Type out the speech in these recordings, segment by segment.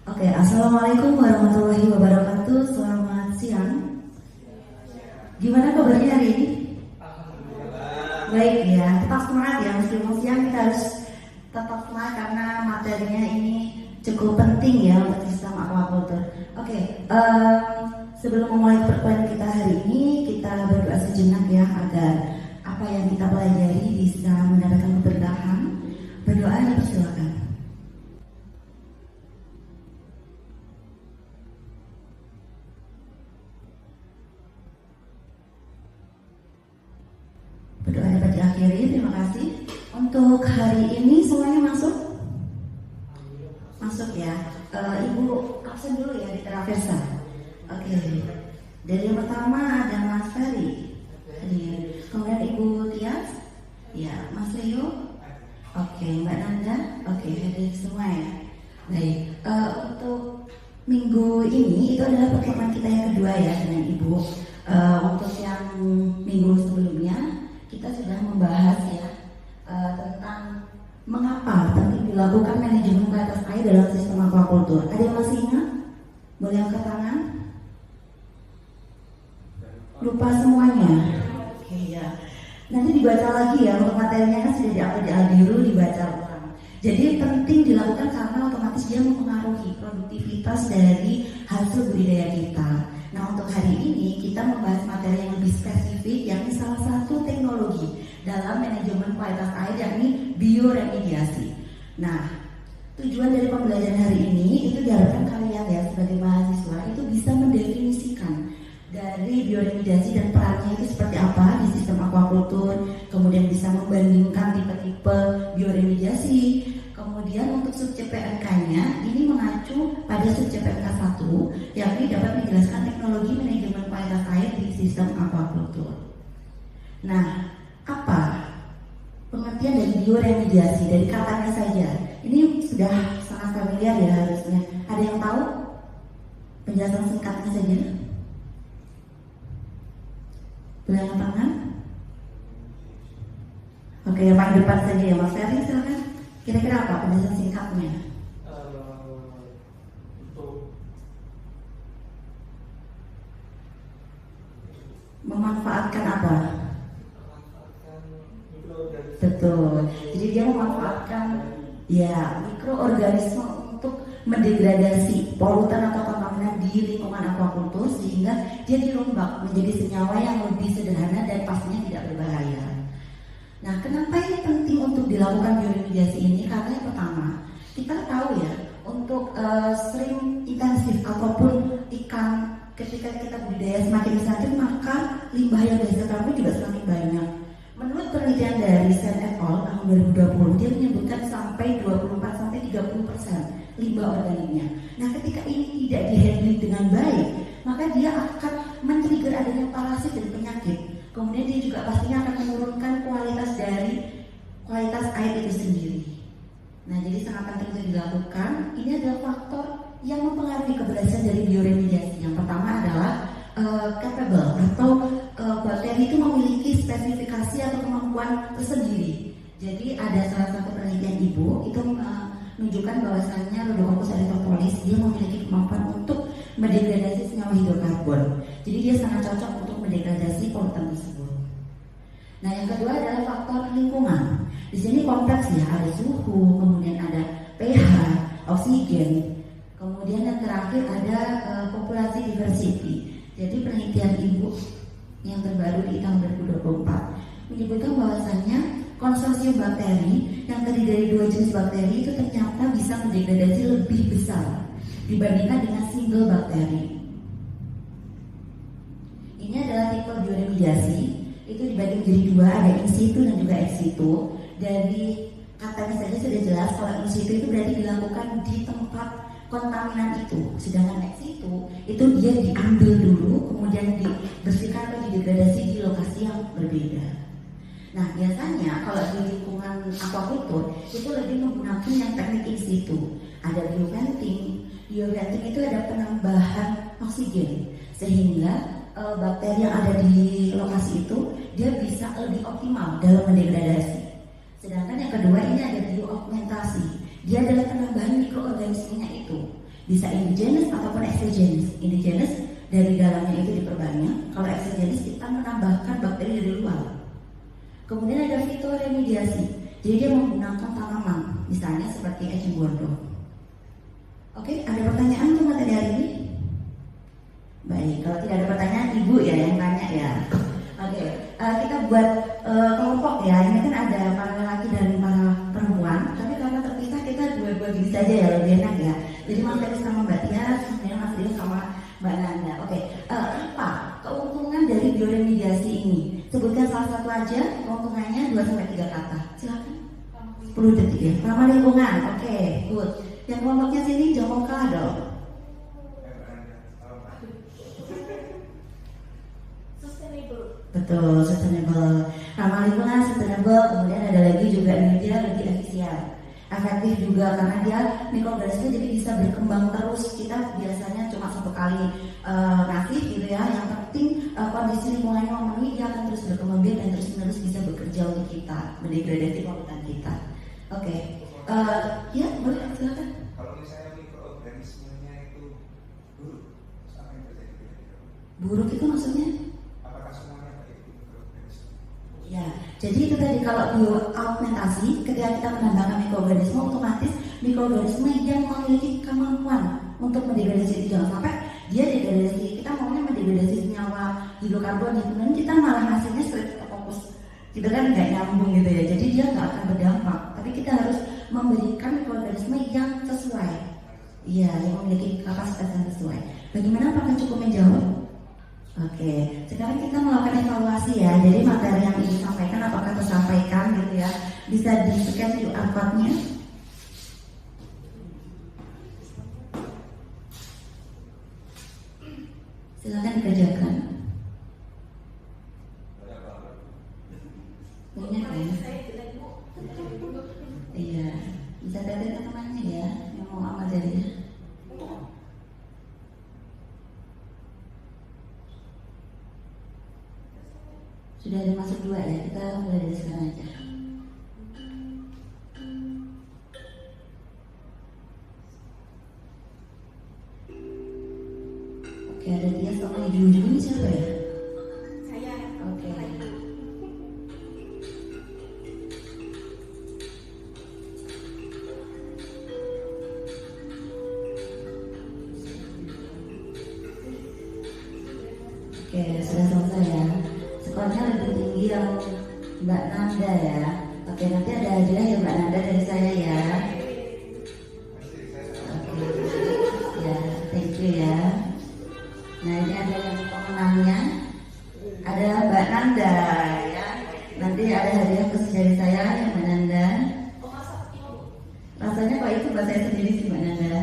Oke, Assalamualaikum warahmatullahi wabarakatuh. Selamat siang. Gimana kabarnya hari ini? Baik ya, tetap semangat ya. Meskipun siang kita harus tetap semangat karena materinya ini cukup penting ya untuk sistem aquaculture. Oke, sebelum memulai perkuliahan kita hari ini, kita berdoa sejenak ya agar apa yang kita pelajari bisa mendapatkan keberkahan. Berdoa, dipersilakan. Berdoa dapat diakhiri, terima kasih. Untuk hari ini semuanya masuk? Masuk ya. Ibu absen dulu ya di Traversa. Oke. Dari yang pertama ada Mas Ferry. Kemudian Ibu Tias. Ya, Mas Leo. Oke, Mbak Nanda. Oke, hadir semua ya. Baik. Untuk minggu ini itu adalah pertemuan kita yang kedua ya dengan Ibu. Untuk yang minggu sebelumnya kita sudah membahas ya tentang mengapa penting dilakukan manajemen kualitas air dalam sistem aquaculture. Ada yang masih ingat? Boleh angkat tangan? Lupa semuanya? Oke ya. Nanti dibaca lagi ya, untuk materinya kan sudah diupload di Aldiru, dibaca ulang. Jadi penting dilakukan karena otomatis dia mempengaruhi produktivitas dari hasil budidaya kita. Nah, untuk hari ini kita membahas materi yang lebih spesifik, yakni salah satu teknologi dalam manajemen kualitas air, yakni bioremediasi. Nah, tujuan dari pembelajaran hari ini itu diharapkan kalian ya sebagai mahasiswa itu bisa mendefinisikan dari bioremediasi dan perannya itu seperti apa di sistem aquaculture, kemudian bisa membandingkan tipe-tipe bioremediasi. Kemudian untuk sub CPNK-nya ini mengacu pada sub CPNK 1, yakni dapat menjelaskan teknologi manajemen kualitas air di sistem aquaculture. Nah, apa pengertian dari bioremediasi? Dari katanya saja, ini sudah sangat familiar ya harusnya. Ada yang tahu? Penjelasan singkatnya saja. Belajar tangan. Oke, yang paling depan saja ya, Mas Ferry, silakan. Kira-kira apa penjelasan singkatnya? Untuk memanfaatkan apa? memanfaatkan mikroorganisme. Betul. Jadi dia memanfaatkan ya mikroorganisme untuk mendegradasi polutan atau kontaminan di lingkungan aquaculture sehingga dia dirombak menjadi senyawa yang lebih sederhana dan pastinya tidak berbahaya. Nah, kenapa ini penting untuk dilakukan bioremediasi ini? Karena yang pertama, kita tahu ya, untuk stream intensif ataupun ikan ketika kita budidaya semakin intensif, maka limbah yang dihasilkan pun juga semakin banyak. Menurut penelitian dari Sen et al. Tahun 2020, dia menyebutkan sampai 24-30% limbah organiknya. Nah, ketika ini tidak dihandling dengan baik, maka dia akan men-trigger adanya parasit dan penyakit. Kemudian dia juga pastinya akan menurunkan kualitas dari kualitas air itu sendiri. Nah, jadi sangat penting untuk dilakukan. Ini adalah faktor yang mempengaruhi keberhasilan dari bioremediasi. Yang pertama adalah capable atau bakteri itu memiliki spesifikasi atau kemampuan tersendiri. Jadi ada salah satu penelitian Ibu itu menunjukkan bahwasannya Rhodococcus erythropolis dia memiliki kemampuan untuk mendegradasi senyawa hidrokarbon. Jadi dia sangat cocok untuk mendegradasi polutan tersebut. Nah, yang kedua adalah faktor lingkungan. Di sini kompleks ya, ada suhu, kemudian ada pH, oksigen, kemudian yang terakhir ada populasi diversity. Jadi penelitian Ibu yang terbaru di tahun 2024 menyebutkan bahwasannya konsorsium bakteri yang terdiri dari 2 jenis bakteri itu ternyata bisa mendegradasi lebih besar dibandingkan dengan single bakteri. Ini adalah tipe bioremediasi, itu dibagi menjadi 2, ada in situ dan juga ex situ. Dari katanya saja sudah jelas kalau in situ itu berarti dilakukan di tempat kontaminan itu, sedangkan ex situ itu dia diambil dulu kemudian dibersihkan atau didegradasi di lokasi yang berbeda. Nah, biasanya kalau di lingkungan aquaculture itu lebih menggunakan yang teknik in situ. Ada bioventing. Bioventing itu ada penambahan oksigen sehingga bakteri yang ada di lokasi itu dia bisa lebih optimal dalam mendegradasi. Sedangkan yang kedua ini ada bioaugmentasi. Dia adalah penambahan mikroorganismenya itu. Bisa indigenous ataupun exogenous. Indigenous dari dalamnya itu diperbanyak. Kalau exogenous kita menambahkan bakteri dari luar. Kemudian ada fitoremediasi. Jadi dia menggunakan tanaman, misalnya seperti eceng gondok. Oke, ada pertanyaan untuk materi hari ini? Baik, kalau tidak ada pertanyaan, Ibu ya yang tanya ya. Oke, kita buat kelompok ya. Ini kan ada para lelaki dan para perempuan, tapi karena terpisah kita dua-dua gini saja ya, lebih enak ya. Jadi Mas Dewi sama Mbak Tias, kemudian Mas Dewi sama Mbak Nanda. Oke, apa keuntungan dari bioremediasi ini? Sebutkan salah satu aja keuntungannya 2-3 kata. Silakan. 10 detik ya. Ramah lingkungan. Oke, good. Yang kelompoknya sini jangan kalah dong. Betul, sustainable. Ramah lingkungan, sustainable. Kemudian ada lagi juga dia lebih efisien, efektif juga karena dia mikroorganisme jadi bisa berkembang terus. Kita biasanya cuma satu kali ngasih gitu ya. Yang penting kondisi lingkungannya memenuhi, dia akan terus berkembang biak dan terus menerus bisa bekerja untuk kita, mendegradasi polutan kita. Oke, ya boleh silakan. Kalau misalnya mikroorganismenya itu buruk, terus apa yang terjadi? Buruk itu maksudnya? Apakah semuanya baik mikroorganisme? Ya, jadi itu tadi kalau bioaugmentasi, ketika kita menambahkan mikroorganisme, otomatis mikroorganisme yang memiliki kemampuan untuk mendegradasi itu, jangan sampai dia degradasi. Kita maunya mendegradasi senyawa hidrokarbon itu, dan kita malah hasilnya straight ke fokus. Kita kan nggak nyambung gitu ya, jadi dia nggak akan berdampak. Tapi kita harus memberikan mikroorganisme yang sesuai, iya, yang memiliki kapasitas yang sesuai. Bagaimana, apakah cukup menjawab? Oke, sekarang kita melakukan evaluasi ya. Jadi materi yang disampaikan apakah tersampaikan gitu ya? Bisa di-scan QR code-nya. Silakan dikerjakan. Banyak ya? Iya, bisa dari temannya ya yang mau amal jadinya. Sudah ada masuk 2 ya, kita mulai dari sekarang aja. Oke, ada dia sama di ujung ini siapa ya? Saya. Oke. Oke, sudah selesai ya. Skornya lebih tinggi yang Mbak Nanda ya. Oke, nanti ada hadiah ya Mbak Nanda dari saya ya. Oke, ya, thank you ya. Nah, ini ada yang pemenangnya. Ada Mbak Nanda ya. Nanti ada hadiah khusus dari saya ya Mbak Nanda. Rasanya kok itu buat saya sendiri sih Mbak Nanda.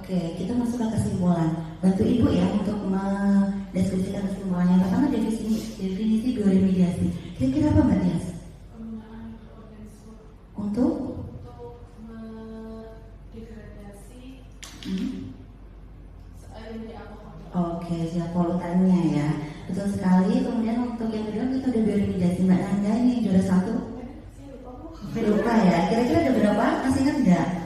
Oke, kita masuk ke kesimpulan. Bantu Ibu ya untuk mendeskripsikan kesimpulannya. Pertama, definisi bioremediasi. Kira-kira apa Mbak Tias? Penggunaan mikroorganisme Untuk mendegradasi yang dari alkohol. Oke, siap, polutannya ya. Betul sekali. Kemudian untuk yang kedua kita udah bioremediasi. Mbak Nanda ini juara 1. Saya lupa Bu. Lupa ya. Kira-kira ada berapa? Masih ingat nggak?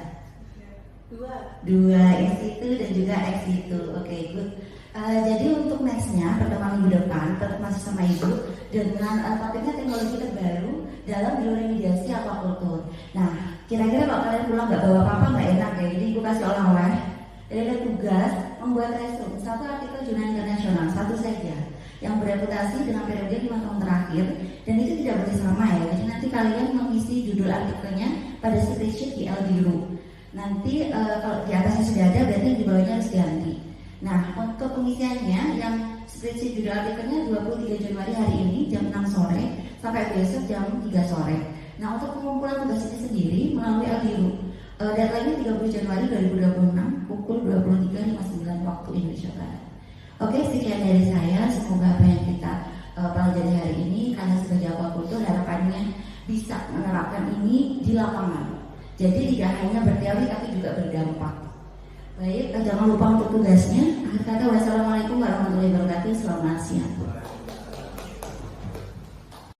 2 ex itu dan juga ex itu. Oke, good. Jadi untuk nextnya pertemuan minggu depan tetap masih sama Ibu dengan topiknya teknologi terbaru dalam bioremediasi aquaculture. Nah, kira-kira kalau kalian pulang nggak bawa apa-apa nggak enak ya. Jadi Ibu kasih oleh-oleh. Jadi ada tugas membuat resume 1 artikel jurnal internasional, 1 saja yang bereputasi dengan periode 5 tahun terakhir, dan itu tidak boleh sama ya. Jadi nanti kalian mengisi judul artikelnya pada spreadsheet di LDRU. Nanti kalau di atasnya sudah ada, berarti di bawahnya harus diganti. Nah, untuk pengisiannya yang spreadsheet judul artikelnya 23 Januari hari ini jam 6 sore sampai besok jam 3 sore. Nah, untuk pengumpulan tugas ini sendiri melalui LDRU, deadline-nya 30 Januari 2026 pukul 23.59 waktu Indonesia Barat. Oke, sekian dari saya. Semoga apa yang kita pelajari hari ini, kalian sebagai aquacultur harapannya bisa menerapkan ini di lapangan. Jadi tidak hanya berteori tapi juga berdampak. Baik, jangan lupa untuk tugasnya. Akhir kata, wassalamualaikum warahmatullahi wabarakatuh. Selamat siang.